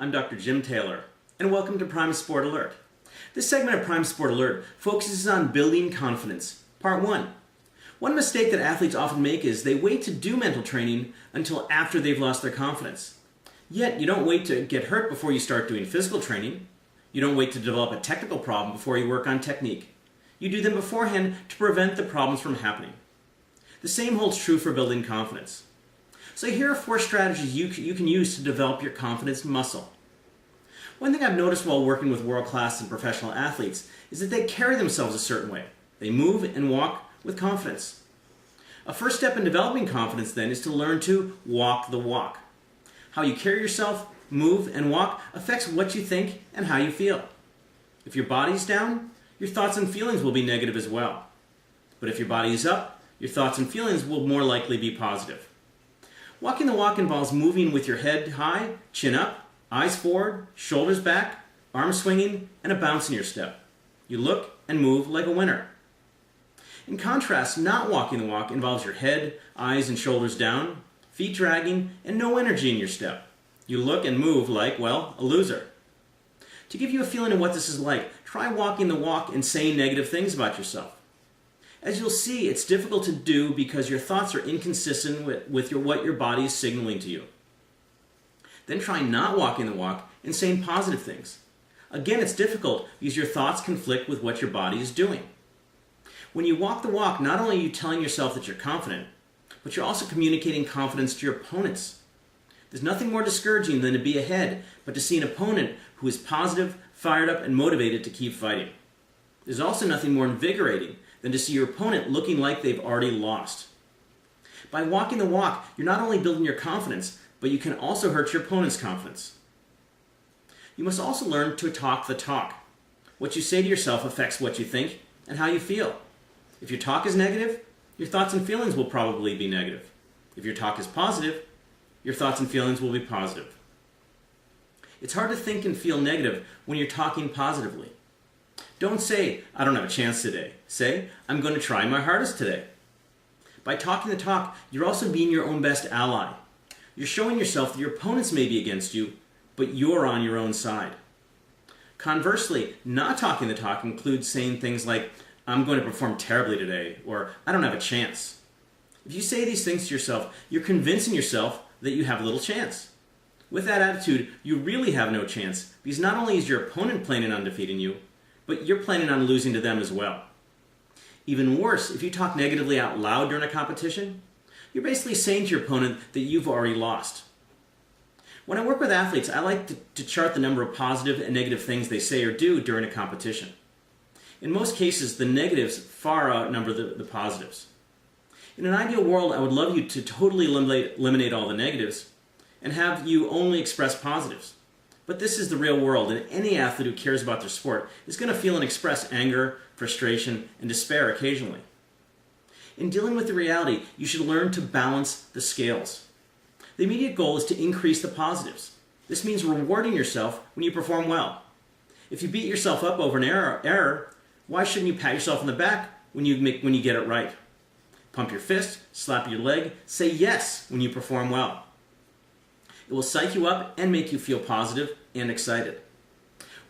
I'm Dr. Jim Taylor, and welcome to Prime Sport Alert. This segment of Prime Sport Alert focuses on building confidence. Part 1. One mistake that athletes often make is they wait to do mental training until after they've lost their confidence. Yet, you don't wait to get hurt before you start doing physical training. You don't wait to develop a technical problem before you work on technique. You do them beforehand to prevent the problems from happening. The same holds true for building confidence. So here are 4 strategies you can use to develop your confidence muscle. One thing I've noticed while working with world-class and professional athletes is that they carry themselves a certain way. They move and walk with confidence. A first step in developing confidence then is to learn to walk the walk. How you carry yourself, move, and walk affects what you think and how you feel. If your body's down, your thoughts and feelings will be negative as well. But if your body is up, your thoughts and feelings will more likely be positive. Walking the walk involves moving with your head high, chin up, eyes forward, shoulders back, arms swinging, and a bounce in your step. You look and move like a winner. In contrast, not walking the walk involves your head, eyes, and shoulders down, feet dragging, and no energy in your step. You look and move like, well, a loser. To give you a feeling of what this is like, try walking the walk and saying negative things about yourself. As you'll see, it's difficult to do because your thoughts are inconsistent with what your body is signaling to you. Then try not walking the walk and saying positive things. Again, it's difficult because your thoughts conflict with what your body is doing. When you walk the walk, not only are you telling yourself that you're confident, but you're also communicating confidence to your opponents. There's nothing more discouraging than to be ahead, but to see an opponent who is positive, fired up, and motivated to keep fighting. There's also nothing more invigorating than to see your opponent looking like they've already lost. By walking the walk, you're not only building your confidence, but you can also hurt your opponent's confidence. You must also learn to talk the talk. What you say to yourself affects what you think and how you feel. If your talk is negative, your thoughts and feelings will probably be negative. If your talk is positive, your thoughts and feelings will be positive. It's hard to think and feel negative when you're talking positively. Don't say, I don't have a chance today. Say, I'm going to try my hardest today. By talking the talk, you're also being your own best ally. You're showing yourself that your opponents may be against you, but you're on your own side. Conversely, not talking the talk includes saying things like, I'm going to perform terribly today, or I don't have a chance. If you say these things to yourself, you're convincing yourself that you have little chance. With that attitude, you really have no chance, because not only is your opponent planning on defeating you, but you're planning on losing to them as well. Even worse, if you talk negatively out loud during a competition, you're basically saying to your opponent that you've already lost. When I work with athletes, I like to chart the number of positive and negative things they say or do during a competition. In most cases, the negatives far outnumber the positives. In an ideal world, I would love you to totally eliminate all the negatives and have you only express positives. But this is the real world, and any athlete who cares about their sport is going to feel and express anger, frustration, and despair occasionally. In dealing with the reality, you should learn to balance the scales. The immediate goal is to increase the positives. This means rewarding yourself when you perform well. If you beat yourself up over an error, why shouldn't you pat yourself on the back when you get it right? Pump your fist, slap your leg, say yes when you perform well. It will psych you up and make you feel positive and excited.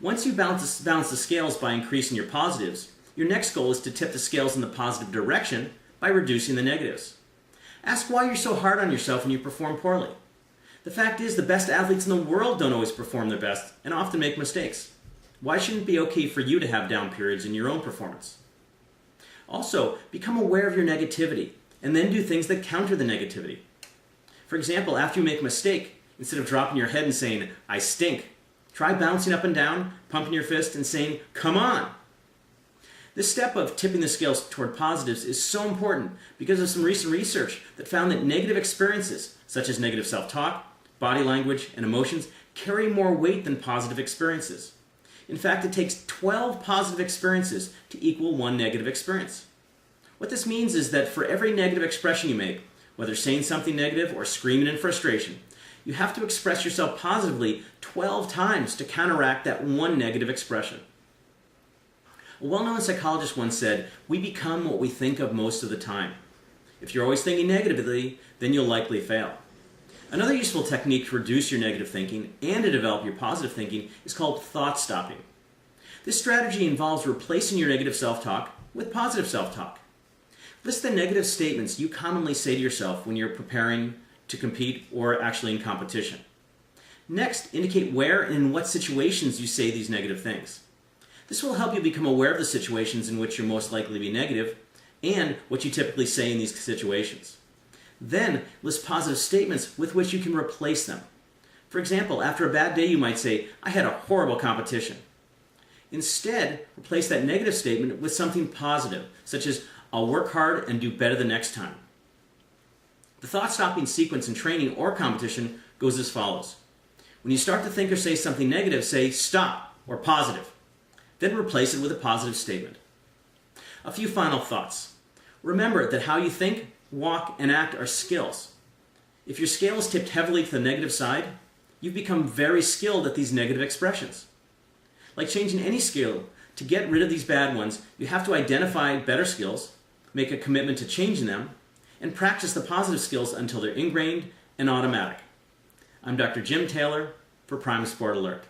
Once you balance the scales by increasing your positives, your next goal is to tip the scales in the positive direction by reducing the negatives. Ask why you're so hard on yourself when you perform poorly. The fact is, the best athletes in the world don't always perform their best and often make mistakes. Why shouldn't it be okay for you to have down periods in your own performance? Also, become aware of your negativity and then do things that counter the negativity. For example, after you make a mistake, instead of dropping your head and saying, I stink, try bouncing up and down, pumping your fist, and saying, come on. This step of tipping the scales toward positives is so important because of some recent research that found that negative experiences, such as negative self-talk, body language, and emotions, carry more weight than positive experiences. In fact, it takes 12 positive experiences to equal 1 negative experience. What this means is that for every negative expression you make, whether saying something negative or screaming in frustration, you have to express yourself positively 12 times to counteract that 1 negative expression. A well-known psychologist once said, we become what we think of most of the time. If you're always thinking negatively, then you'll likely fail. Another useful technique to reduce your negative thinking and to develop your positive thinking is called thought stopping. This strategy involves replacing your negative self-talk with positive self-talk. List the negative statements you commonly say to yourself when you're preparing to compete or actually in competition. Next, indicate where and in what situations you say these negative things. This will help you become aware of the situations in which you're most likely to be negative and what you typically say in these situations. Then, list positive statements with which you can replace them. For example, after a bad day you might say, "I had a horrible competition." Instead, replace that negative statement with something positive, such as, "I'll work hard and do better the next time." The thought-stopping sequence in training or competition goes as follows. When you start to think or say something negative, say "stop" or "positive." Then replace it with a positive statement. A few final thoughts. Remember that how you think, walk, and act are skills. If your scale is tipped heavily to the negative side, you've become very skilled at these negative expressions. Like changing any skill, to get rid of these bad ones, you have to identify better skills, make a commitment to changing them, and practice the positive skills until they're ingrained and automatic. I'm Dr. Jim Taylor for Prime Sport Alert.